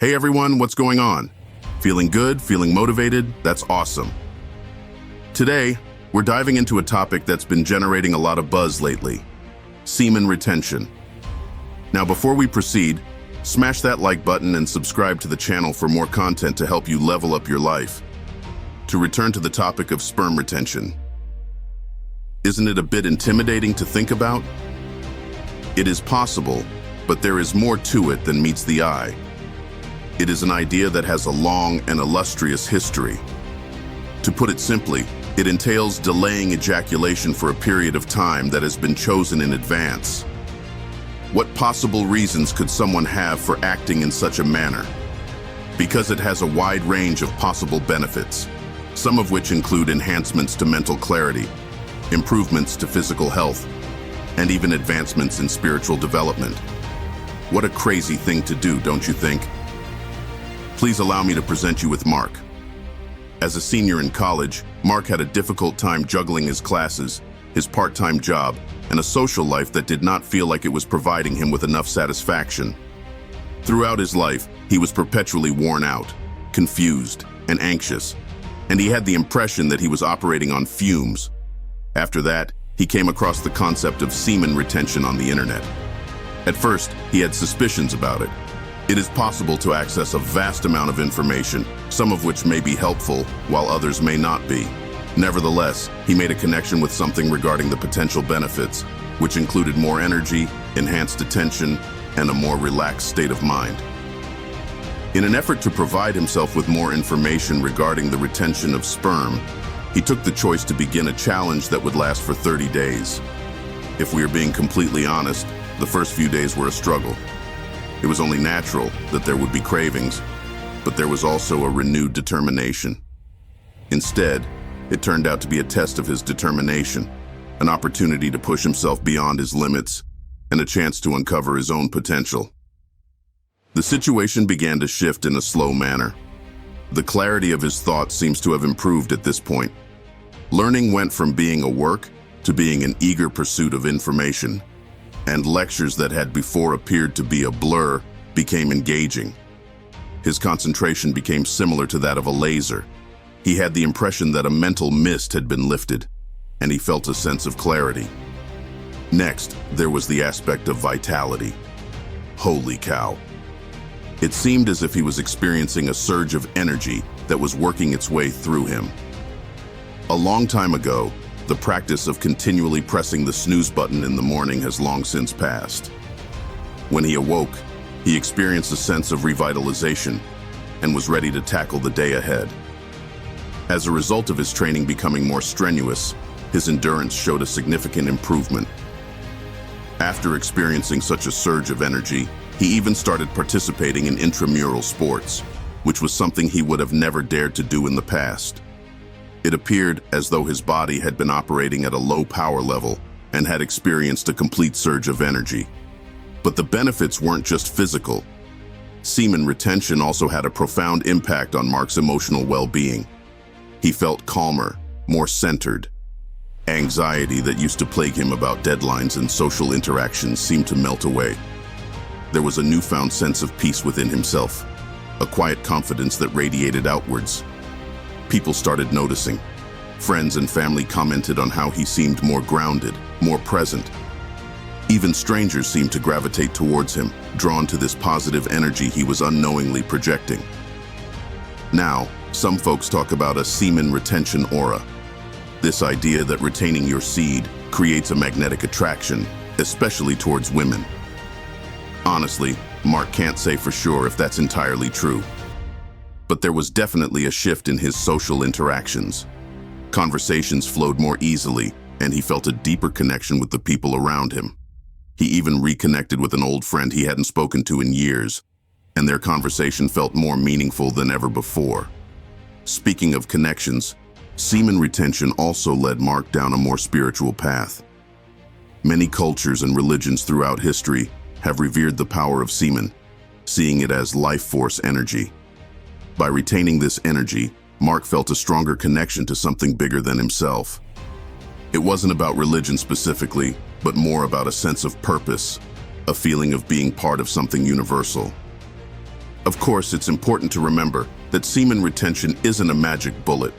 Hey everyone, what's going on? Feeling good? Feeling motivated? That's awesome. Today, we're diving into a topic that's been generating a lot of buzz lately: semen retention. Now, before we proceed, smash that like button and subscribe to the channel for more content to help you level up your life. To return to the topic of sperm retention. Isn't it a bit intimidating to think about? It is possible, but there is more to it than meets the eye. It is an idea that has a long and illustrious history. To put it simply, it entails delaying ejaculation for a period of time that has been chosen in advance. What possible reasons could someone have for acting in such a manner? Because it has a wide range of possible benefits, some of which include enhancements to mental clarity, improvements to physical health, and even advancements in spiritual development. What a crazy thing to do, don't you think? Please allow me to present you with Mark. As a senior in college, Mark had a difficult time juggling his classes, his part-time job, and a social life that did not feel like it was providing him with enough satisfaction. Throughout his life, he was perpetually worn out, confused, and anxious, and he had the impression that he was operating on fumes. After that, he came across the concept of semen retention on the internet. At first, he had suspicions about it. It is possible to access a vast amount of information, some of which may be helpful, while others may not be. Nevertheless, he made a connection with something regarding the potential benefits, which included more energy, enhanced attention, and a more relaxed state of mind. In an effort to provide himself with more information regarding the retention of sperm, he took the choice to begin a challenge that would last for 30 days. If we are being completely honest, the first few days were a struggle. It was only natural that there would be cravings, but there was also a renewed determination. Instead, it turned out to be a test of his determination, an opportunity to push himself beyond his limits, and a chance to uncover his own potential. The situation began to shift in a slow manner. The clarity of his thoughts seems to have improved at this point. Learning went from being a work to being an eager pursuit of information, and lectures that had before appeared to be a blur became engaging. His concentration became similar to that of a laser. He had the impression that a mental mist had been lifted, and he felt a sense of clarity. Next, there was the aspect of vitality. Holy cow! It seemed as if he was experiencing a surge of energy that was working its way through him. A long time ago, the practice of continually pressing the snooze button in the morning has long since passed. When he awoke, he experienced a sense of revitalization and was ready to tackle the day ahead. As a result of his training becoming more strenuous, his endurance showed a significant improvement. After experiencing such a surge of energy, he even started participating in intramural sports, which was something he would have never dared to do in the past. It appeared as though his body had been operating at a low power level and had experienced a complete surge of energy. But the benefits weren't just physical. Semen retention also had a profound impact on Mark's emotional well-being. He felt calmer, more centered. Anxiety that used to plague him about deadlines and social interactions seemed to melt away. There was a newfound sense of peace within himself, a quiet confidence that radiated outwards. People started noticing. Friends and family commented on how he seemed more grounded, more present. Even strangers seemed to gravitate towards him, drawn to this positive energy he was unknowingly projecting. Now, some folks talk about a semen retention aura. This idea that retaining your seed creates a magnetic attraction, especially towards women. Honestly, Mark can't say for sure if that's entirely true. But there was definitely a shift in his social interactions. Conversations flowed more easily, and he felt a deeper connection with the people around him. He even reconnected with an old friend he hadn't spoken to in years, and their conversation felt more meaningful than ever before. Speaking of connections, semen retention also led Mark down a more spiritual path. Many cultures and religions throughout history have revered the power of semen, seeing it as life force energy. By retaining this energy, Mark felt a stronger connection to something bigger than himself. It wasn't about religion specifically, but more about a sense of purpose, a feeling of being part of something universal. Of course, it's important to remember that semen retention isn't a magic bullet.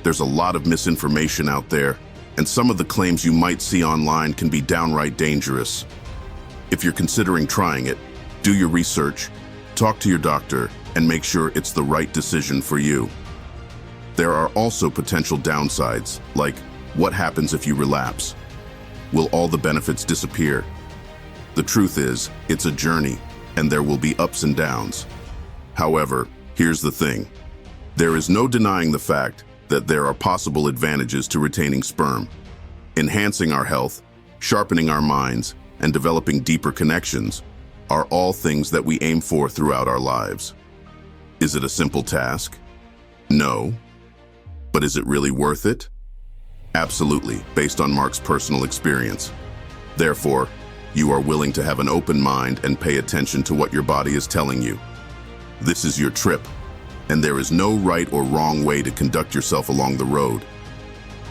There's a lot of misinformation out there, and some of the claims you might see online can be downright dangerous. If you're considering trying it, do your research, talk to your doctor, and make sure it's the right decision for you. There are also potential downsides, like what happens if you relapse? Will all the benefits disappear? The truth is, it's a journey, and there will be ups and downs. However, here's the thing. There is no denying the fact that there are possible advantages to retaining sperm. Enhancing our health, sharpening our minds, and developing deeper connections are all things that we aim for throughout our lives. Is it a simple task? No. But is it really worth it? Absolutely, based on Mark's personal experience. Therefore, you are willing to have an open mind and pay attention to what your body is telling you. This is your trip, and there is no right or wrong way to conduct yourself along the road.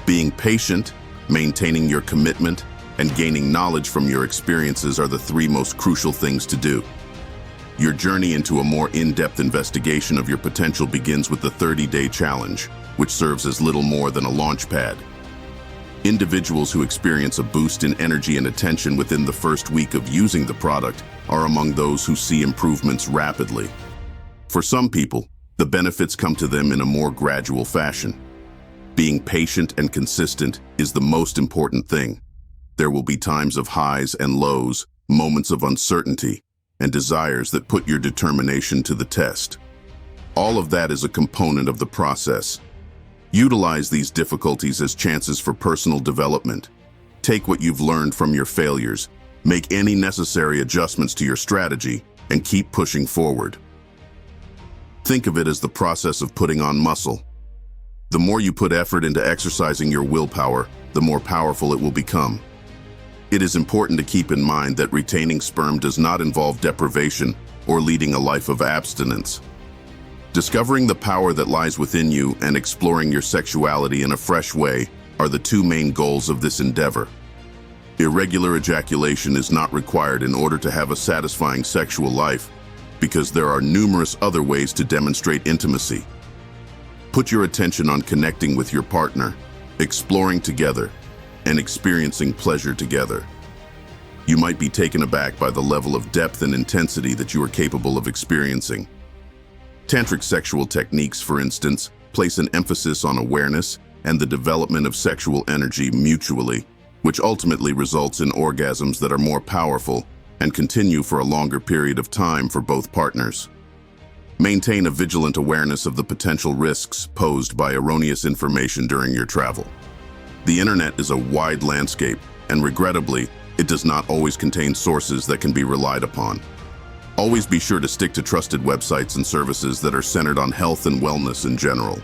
Being patient, maintaining your commitment, and gaining knowledge from your experiences are the three most crucial things to do. Your journey into a more in-depth investigation of your potential begins with the 30-day challenge, which serves as little more than a launch pad. Individuals who experience a boost in energy and attention within the first week of using the product are among those who see improvements rapidly. For some people, the benefits come to them in a more gradual fashion. Being patient and consistent is the most important thing. There will be times of highs and lows, moments of uncertainty, and desires that put your determination to the test. All of that is a component of the process. Utilize these difficulties as chances for personal development. Take what you've learned from your failures, make any necessary adjustments to your strategy, and keep pushing forward. Think of it as the process of putting on muscle. The more you put effort into exercising your willpower, the more powerful it will become. It is important to keep in mind that retaining sperm does not involve deprivation or leading a life of abstinence. Discovering the power that lies within you and exploring your sexuality in a fresh way are the two main goals of this endeavor. Irregular ejaculation is not required in order to have a satisfying sexual life, because there are numerous other ways to demonstrate intimacy. Put your attention on connecting with your partner, exploring together, and experiencing pleasure together. You might be taken aback by the level of depth and intensity that you are capable of experiencing. Tantric sexual techniques, for instance, place an emphasis on awareness and the development of sexual energy mutually, which ultimately results in orgasms that are more powerful and continue for a longer period of time for both partners. Maintain a vigilant awareness of the potential risks posed by erroneous information during your travel. The internet is a wide landscape, and regrettably, it does not always contain sources that can be relied upon. Always be sure to stick to trusted websites and services that are centered on health and wellness in general.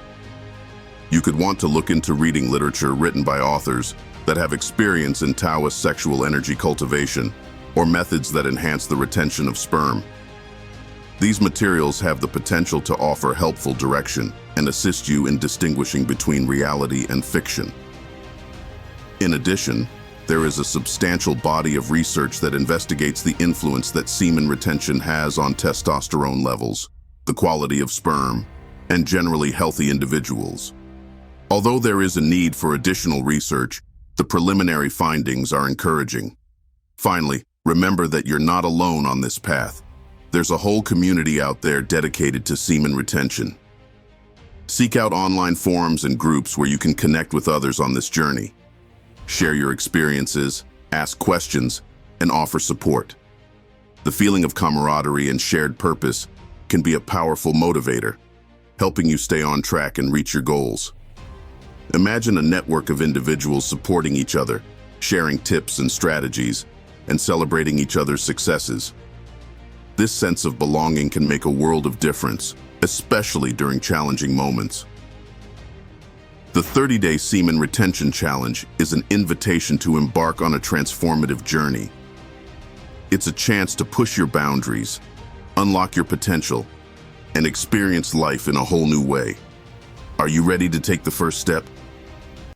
You could want to look into reading literature written by authors that have experience in Taoist sexual energy cultivation or methods that enhance the retention of sperm. These materials have the potential to offer helpful direction and assist you in distinguishing between reality and fiction. In addition, there is a substantial body of research that investigates the influence that semen retention has on testosterone levels, the quality of sperm, and generally healthy individuals. Although there is a need for additional research, the preliminary findings are encouraging. Finally, remember that you're not alone on this path. There's a whole community out there dedicated to semen retention. Seek out online forums and groups where you can connect with others on this journey. Share your experiences, ask questions, and offer support. The feeling of camaraderie and shared purpose can be a powerful motivator, helping you stay on track and reach your goals. Imagine a network of individuals supporting each other, sharing tips and strategies, and celebrating each other's successes. This sense of belonging can make a world of difference, especially during challenging moments. The 30-day Semen Retention Challenge is an invitation to embark on a transformative journey. It's a chance to push your boundaries, unlock your potential, and experience life in a whole new way. Are you ready to take the first step?